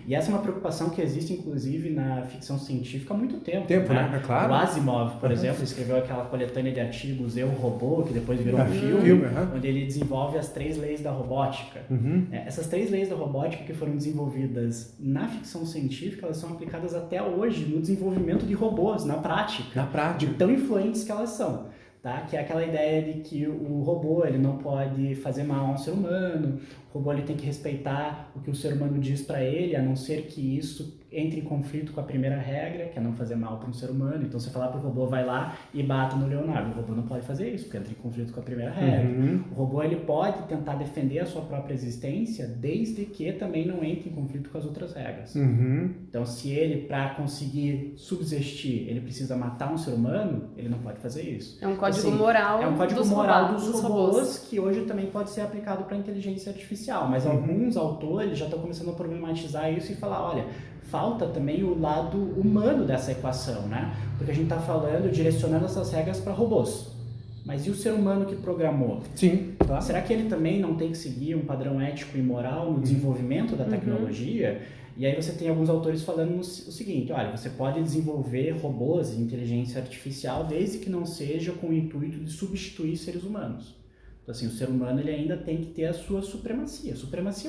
E essa é uma preocupação que existe, inclusive, na ficção científica há muito tempo. Né? É claro. O Asimov, por exemplo, escreveu aquela coletânea de artigos Eu, Robô, que depois virou um filme, onde ele desenvolve as 3 leis da robótica. Essas 3 leis da robótica que foram desenvolvidas na ficção científica, elas são aplicadas até hoje no desenvolvimento de robôs, na prática. De tão influentes que elas são. Tá? Que é aquela ideia de que o robô ele não pode fazer mal a um ser humano, o robô ele tem que respeitar o que o ser humano diz para ele, a não ser que isso entre em conflito com a primeira regra, que é não fazer mal para um ser humano. Então, você falar para o robô, vai lá e bata no Leonardo. O robô não pode fazer isso, porque entra em conflito com a primeira regra. O robô ele pode tentar defender a sua própria existência, desde que também não entre em conflito com as outras regras. Então, se ele, para conseguir subsistir, ele precisa matar um ser humano, ele não pode fazer isso. É um código moral. É um código moral dos robôs que hoje também pode ser aplicado para a inteligência artificial. Mas alguns autores já estão começando a problematizar isso e falar, olha, falta também o lado humano dessa equação, né? Porque a gente está falando, direcionando essas regras para robôs. Mas e o ser humano que programou? Sim. Tá. Será que ele também não tem que seguir um padrão ético e moral no desenvolvimento da tecnologia? E aí você tem alguns autores falando o seguinte, olha, você pode desenvolver robôs e inteligência artificial desde que não seja com o intuito de substituir seres humanos. Então, assim, o ser humano ele ainda tem que ter a sua supremacia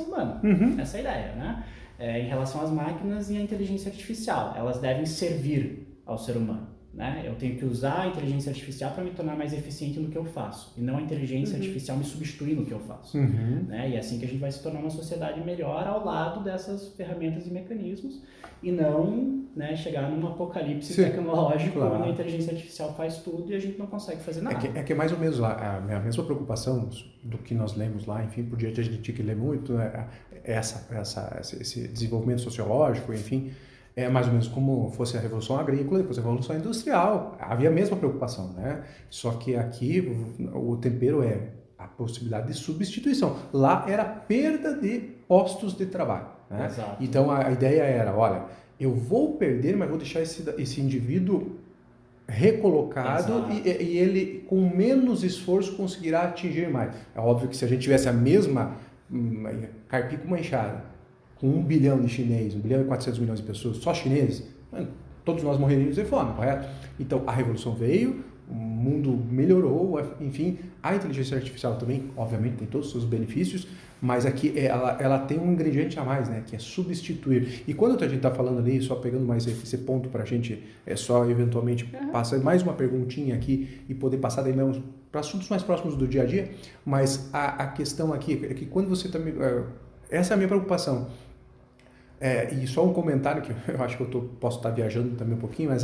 humana. Essa é a ideia, né? Em relação às máquinas e à inteligência artificial. Elas devem servir ao ser humano. Né? Eu tenho que usar a inteligência artificial para me tornar mais eficiente no que eu faço. E não a inteligência artificial me substituir no que eu faço. Né? E é assim que a gente vai se tornar uma sociedade melhor ao lado dessas ferramentas e mecanismos. E não, né, chegar num apocalipse tecnológico onde a inteligência artificial faz tudo e a gente não consegue fazer nada. É que é mais ou menos a mesma preocupação do que nós lemos lá, enfim, por diante a gente tinha que ler muito, né? Esse desenvolvimento sociológico, enfim, é mais ou menos como fosse a Revolução Agrícola, depois a Revolução Industrial. Havia a mesma preocupação, né? Só que aqui o tempero é a possibilidade de substituição. Lá era perda de postos de trabalho. Né? Então a ideia era, olha, eu vou perder, mas vou deixar esse indivíduo recolocado e ele com menos esforço conseguirá atingir mais. É óbvio que se a gente tivesse a mesma carpir com uma enxada, com 1 bilhão de chinês, 1 bilhão e 400 milhões de pessoas, só chineses, todos nós morreríamos de fome, correto? Então a revolução veio, o mundo melhorou, enfim, a inteligência artificial também, obviamente, tem todos os seus benefícios, mas aqui ela tem um ingrediente a mais, né, que é substituir. E quando a gente está falando ali, só pegando mais esse ponto para a gente, só eventualmente passar mais uma perguntinha aqui e poder passar daí mesmo para assuntos mais próximos do dia a dia, mas a questão aqui é que quando você também... essa é a minha preocupação. E só um comentário que eu acho que posso estar viajando também um pouquinho, mas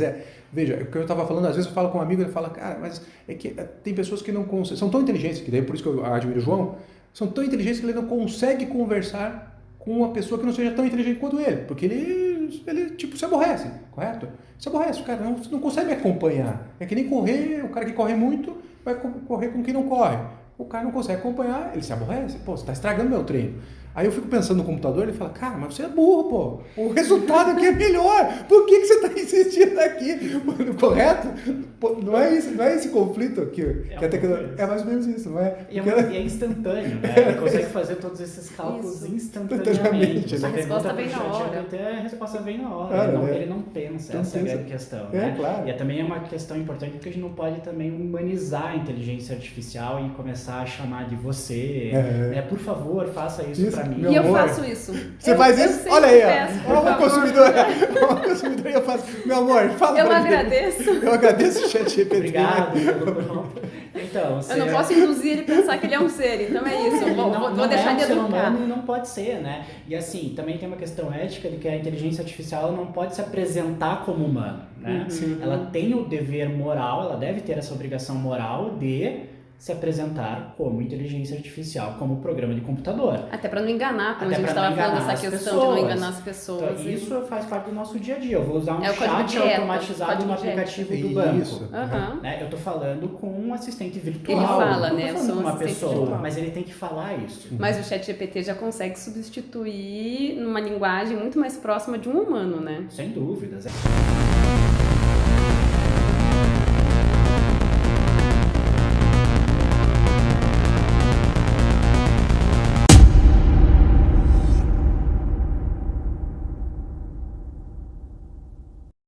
veja, o que eu estava falando, às vezes eu falo com um amigo, ele fala, cara, mas é que tem pessoas que não conseguem, são tão inteligentes, que daí por isso que eu admiro o João, são tão inteligentes que ele não consegue conversar com uma pessoa que não seja tão inteligente quanto ele, porque ele tipo, se aborrece, correto? Se aborrece, o cara não consegue me acompanhar. É que nem correr, o cara que corre muito vai correr com quem não corre. O cara não consegue acompanhar, ele se aborrece, pô, você está estragando meu treino. Aí eu fico pensando no computador, ele fala, cara, mas você é burro, pô. O resultado aqui é melhor. Por que você está insistindo aqui? Correto? Pô, não é esse conflito aqui. É mais ou menos isso, não é? E é instantâneo, né? Ele consegue fazer todos esses cálculos instantaneamente. A resposta vem na hora. A resposta vem na hora. Ele não pensa, essa é a grande questão. Né? Claro. E também é uma questão importante porque a gente não pode também humanizar a inteligência artificial e começar a chamar de você. Por favor, faça isso pra mim. E eu faço isso. Você faz isso? Olha aí, uma consumidora eu faço. Meu amor, fala Eu agradeço. Eu agradeço o ChatGPT. Obrigado pelo prompt. Então, eu não posso induzir ele a pensar que ele é um ser, então é isso. Eu vou deixar de educar. Humano, não pode ser, né? E assim, também tem uma questão ética de que a inteligência artificial não pode se apresentar como humano, né? Ela tem o dever moral, ela deve ter essa obrigação moral de se apresentar como inteligência artificial, como programa de computador. Até para não enganar, como a gente estava falando dessa questão de não enganar as pessoas. Então, isso faz parte do nosso dia a dia. Eu vou usar um chat automatizado no aplicativo do banco. Né? Eu estou falando com um assistente virtual. Ele fala, né? Eu sou uma pessoa, virtual. Mas ele tem que falar isso. Mas o ChatGPT já consegue substituir numa linguagem muito mais próxima de um humano, né? Sem dúvidas.